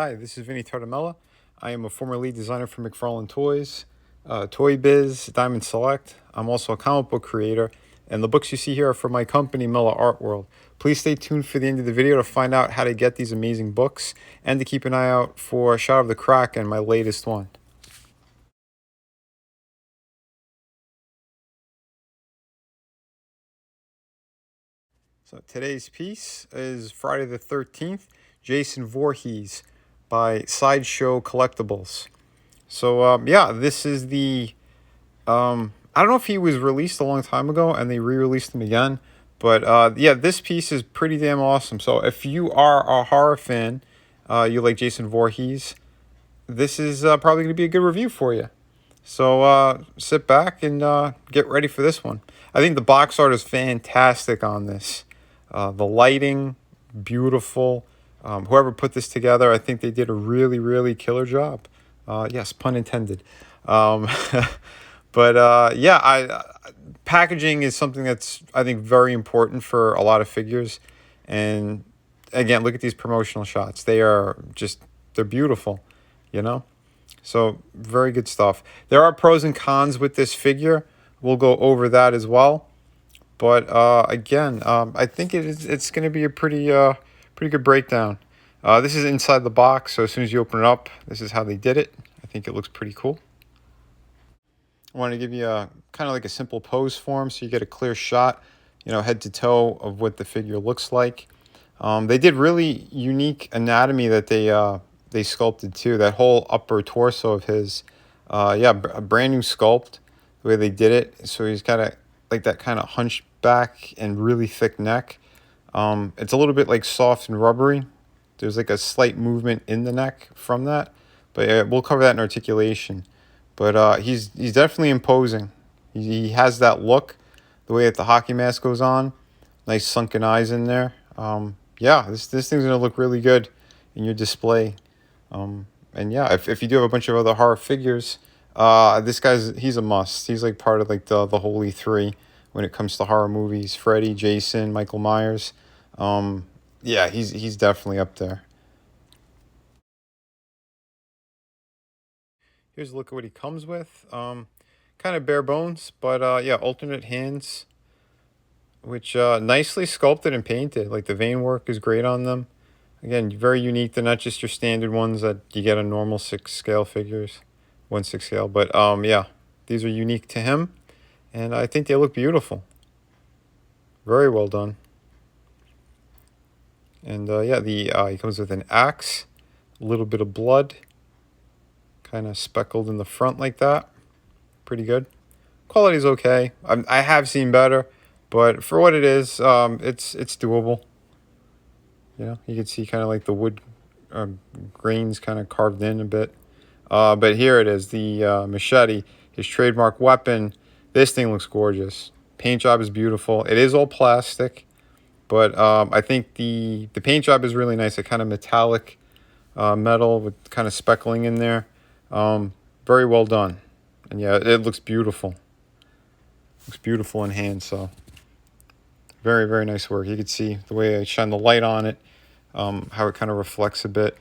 Hi, this is Vinnieart. I am a former lead designer for McFarlane Toys, Toy Biz, Diamond Select. I'm also a comic book creator, and the books you see here are from my company, Mela Art World. Please stay tuned for the end of the video to find out how to get these amazing books and to keep an eye out for a shot of the Kraken, my latest one. So today's piece is Friday the 13th, Jason Voorhees by Sideshow Collectibles. So yeah, this is the I don't know if he was released a long time ago and they re-released him again, but yeah, this piece is pretty damn awesome. So if you are a horror fan, you like Jason Voorhees, this is probably going to be a good review for you. So sit back and get ready for this one. I think the box art is fantastic on this. The lighting, beautiful. Whoever put this together, I think they did a really, really killer job. Yes, pun intended. Um, but yeah, packaging is something that's, I think, very important for a lot of figures. And again, look at these promotional shots. They're beautiful, you know? So very good stuff. There are pros and cons with this figure. We'll go over that as well. But again, I think it's going to be a pretty good breakdown. This is inside the box, so as soon as you open it up, this is how they did it. I think it looks pretty cool. I want to give you a kind of like a simple pose form so you get a clear shot, you know, head to toe of what the figure looks like. They did really unique anatomy that they sculpted too. That whole upper torso of his, yeah, a brand new sculpt. The way they did it, so he's got like that kind of hunchback and really thick neck. It's a little bit like soft and rubbery. There's like a slight movement in the neck from that, but we'll cover that in articulation. But he's definitely imposing. He has that look, the way that the hockey mask goes on, nice sunken eyes in there. Yeah, this thing's gonna look really good in your display. And yeah, if you do have a bunch of other horror figures, he's a must. He's like part of like the holy three when it comes to horror movies. Freddy, Jason, Michael Myers. Yeah, he's definitely up there. Here's a look at what he comes with. Kind of bare bones, but yeah, alternate hands, which nicely sculpted and painted. Like the vein work is great on them. Again, very unique. They're not just your standard ones that you get on normal 6 scale figures, 1/6 scale. But yeah, these are unique to him, and I think they look beautiful. Very well done. And yeah, he comes with an axe, a little bit of blood, kind of speckled in the front like that. Pretty good. Quality's okay. I have seen better, but for what it is, it's doable. You know, you can see kind of like the wood grains kind of carved in a bit. But here it is, the machete, his trademark weapon. This thing looks gorgeous. Paint job is beautiful. It is all plastic, but I think the paint job is really nice. A kind of metallic metal with kind of speckling in there. Very well done. And yeah, it looks beautiful. Looks beautiful in hand, so very, very nice work. You can see the way I shine the light on it, how it kind of reflects a bit.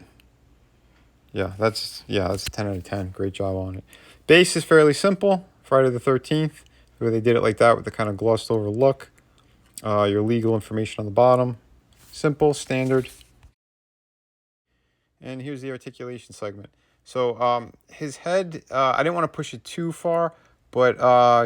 Yeah, that's a 10 out of 10. Great job on it. Base is fairly simple. Friday the 13th, the way they did it like that with the kind of glossed over look. Your legal information on the bottom. Simple, standard. And here's the articulation segment. So his head, I didn't want to push it too far, but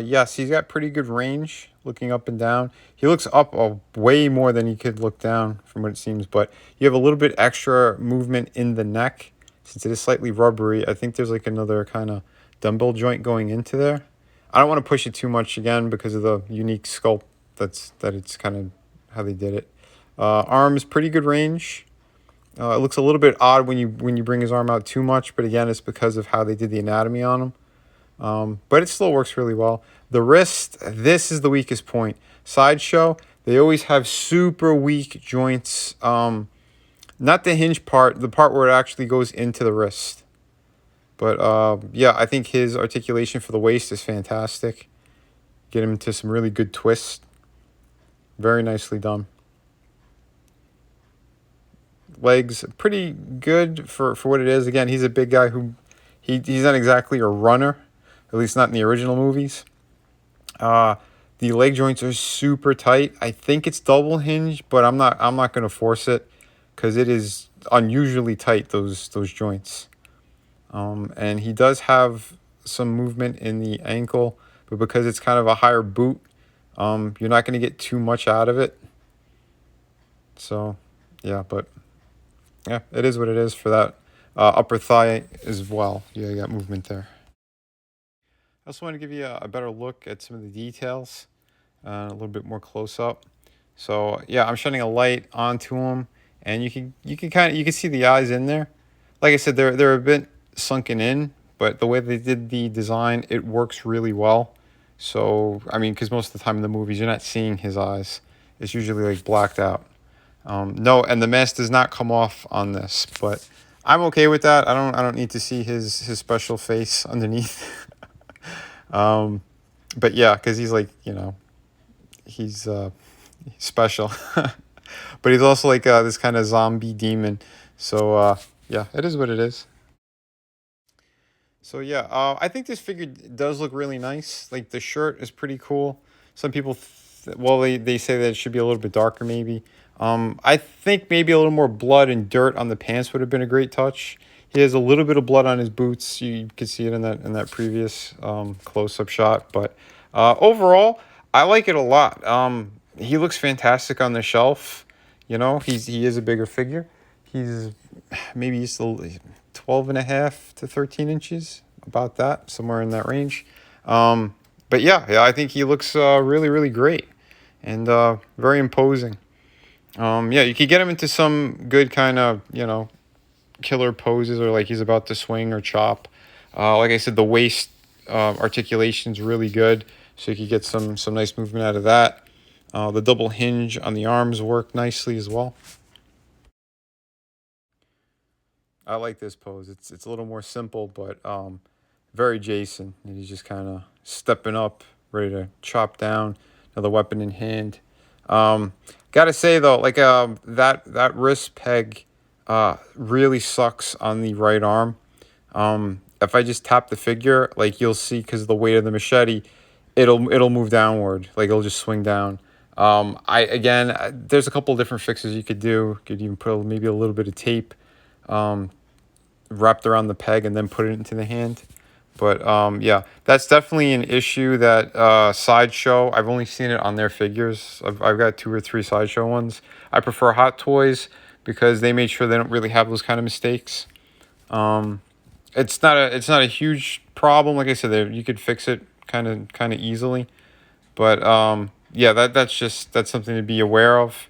yes, he's got pretty good range looking up and down. He looks up way more than he could look down from what it seems, but you have a little bit extra movement in the neck. Since it is slightly rubbery, I think there's like another kind of dumbbell joint going into there. I don't want to push it too much again because of the unique sculpt that it's kind of how they did it. Arms, pretty good range. It looks a little bit odd when you bring his arm out too much, but again, it's because of how they did the anatomy on him. But it still works really well. The wrist, this is the weakest point. Sideshow, they always have super weak joints. Not the hinge part, the part where it actually goes into the wrist. But yeah, I think his articulation for the waist is fantastic. Get him into some really good twists. Very nicely done. legs. Pretty good for what it is. Again, he's a big guy who he's not exactly a runner, at least not in the original movies. The leg joints are super tight. I think it's double hinge, but I'm not gonna force it because it is unusually tight, those joints. And he does have some movement in the ankle, but because it's kind of a higher boot, you're not going to get too much out of it. So, yeah, but yeah, it is what it is for that upper thigh as well. Yeah, you got movement there. I also want to give you a better look at some of the details, a little bit more close up. So yeah, I'm shining a light onto him, and you can see the eyes in there. Like I said, they're a bit sunken in, but the way they did the design, it works really well. So I mean, because most of the time in the movies, you're not seeing his eyes. It's usually like blacked out. No, and the mask does not come off on this, but I'm okay with that. I don't need to see his special face underneath. But yeah, because he's like, he's special. But he's also like this kind of zombie demon. So yeah, it is what it is. So yeah, I think this figure does look really nice. Like the shirt is pretty cool. Some people, they say that it should be a little bit darker maybe. I think maybe a little more blood and dirt on the pants would have been a great touch. He has a little bit of blood on his boots. You could see it in that previous close-up shot. But overall, I like it a lot. He looks fantastic on the shelf. He is a bigger figure. He's maybe 12 and a half to 13 inches, about that, somewhere in that range. But yeah, I think he looks really, really great and very imposing. Yeah, you could get him into some good kind of, killer poses, or like he's about to swing or chop. Like I said, the waist articulation is really good, so you could get some nice movement out of that. The double hinge on the arms work nicely as well. I like this pose. It's a little more simple, but very Jason. And he's just kind of stepping up, ready to chop down, another weapon in hand. Gotta say though, like that wrist peg really sucks on the right arm. If I just tap the figure, like you'll see, because of the weight of the machete, it'll move downward. Like it'll just swing down. There's a couple of different fixes you could do. You could even put maybe a little bit of tape wrapped around the peg and then put it into the hand. But yeah, that's definitely an issue that Sideshow, I've only seen it on their figures. I've got 2 or 3 Sideshow ones. I prefer Hot Toys because they made sure they don't really have those kind of mistakes. It's not a huge problem. Like I said, you could fix it kind of easily. But yeah, that's something to be aware of.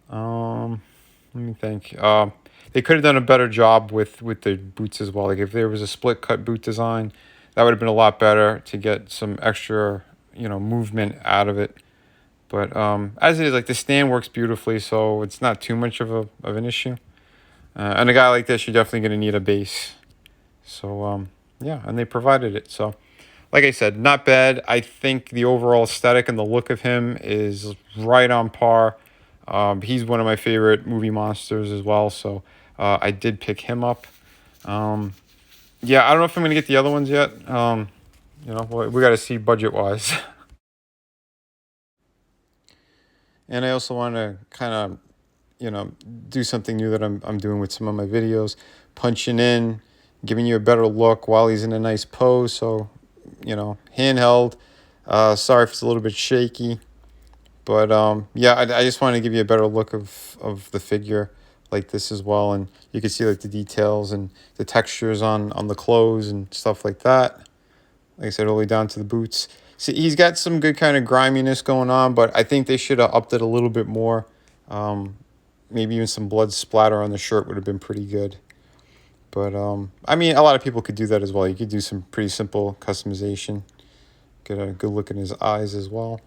Let me think. They could have done a better job with the boots as well. Like if there was a split cut boot design, that would have been a lot better to get some extra, movement out of it. But as it is, like the stand works beautifully, so it's not too much of an issue. And a guy like this, you're definitely going to need a base. So yeah, and they provided it. So like I said, not bad. I think the overall aesthetic and the look of him is right on par. He's one of my favorite movie monsters as well, so I did pick him up. Yeah, I don't know if I'm going to get the other ones yet. We got to see budget-wise. And I also want to kind of, do something new that I'm doing with some of my videos. Punching in, giving you a better look while he's in a nice pose. So, handheld. Sorry if it's a little bit shaky. But yeah, I just want to give you a better look of the figure like this as well. And you can see like the details and the textures on the clothes and stuff like that. Like I said, all the way down to the boots. See, he's got some good kind of griminess going on, but I think they should have upped it a little bit more. Maybe even some blood splatter on the shirt would have been pretty good. But, I mean, a lot of people could do that as well. You could do some pretty simple customization. Get a good look in his eyes as well.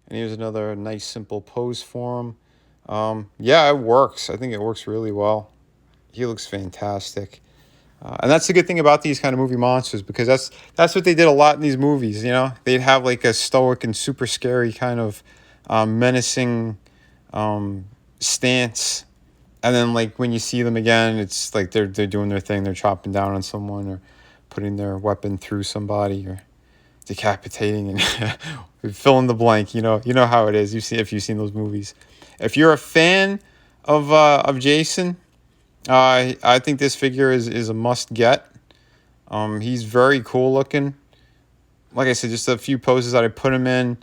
And here's another nice, simple pose for him. Yeah, it works. I think it works really well. He looks fantastic. And that's the good thing about these kind of movie monsters, because that's what they did a lot in these movies, They'd have like a stoic and super scary kind of menacing stance. And then like when you see them again, it's like they're doing their thing. They're chopping down on someone or putting their weapon through somebody or decapitating and fill in the blank. You know how it is. You see if you've seen those movies. If you're a fan of Jason, I think this figure is a must get. He's very cool looking. Like I said, just a few poses that I put him in.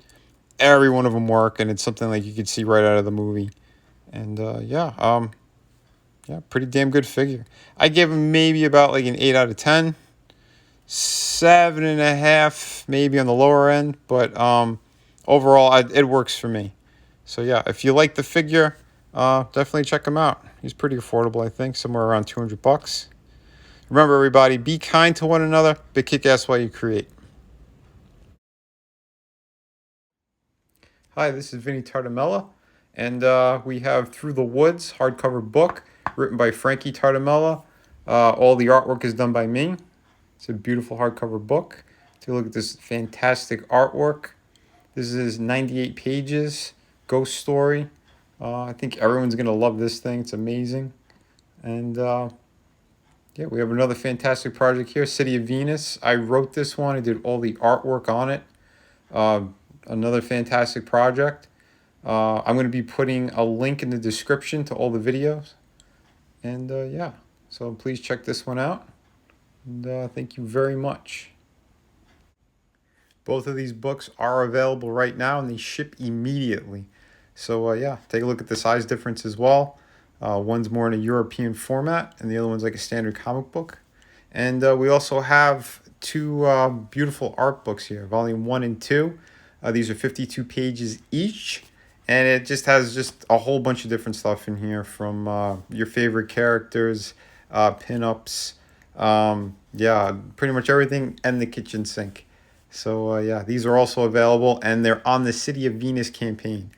Every one of them work, and it's something like you could see right out of the movie. And yeah, pretty damn good figure. I give him maybe about like an 8 out of 10. 7.5 maybe on the lower end, but overall it works for me. So yeah, if you like the figure, definitely check him out. He's pretty affordable, I think, somewhere around 200 bucks. Remember, everybody, be kind to one another, but kick ass while you create. Hi, this is Vinnie Tartamella, and we have Through the Woods hardcover book written by Frankie Tartamella. All the artwork is done by me. It's a beautiful hardcover book. Take a look at this fantastic artwork. This is 98 pages, ghost story. I think everyone's going to love this thing. It's amazing. And yeah, we have another fantastic project here, City of Venus. I wrote this one. I did all the artwork on it. Uh, Another fantastic project. I'm going to be putting a link in the description to all the videos. And yeah, so please check this one out. And thank you very much. Both of these books are available right now and they ship immediately. So yeah, take a look at the size difference as well. One's more in a European format and the other one's like a standard comic book. And we also have two beautiful art books here, volume 1 and 2. These are 52 pages each. And it just has just a whole bunch of different stuff in here from your favorite characters, pinups, yeah, pretty much everything and the kitchen sink. So yeah, these are also available and they're on the City of Venus campaign.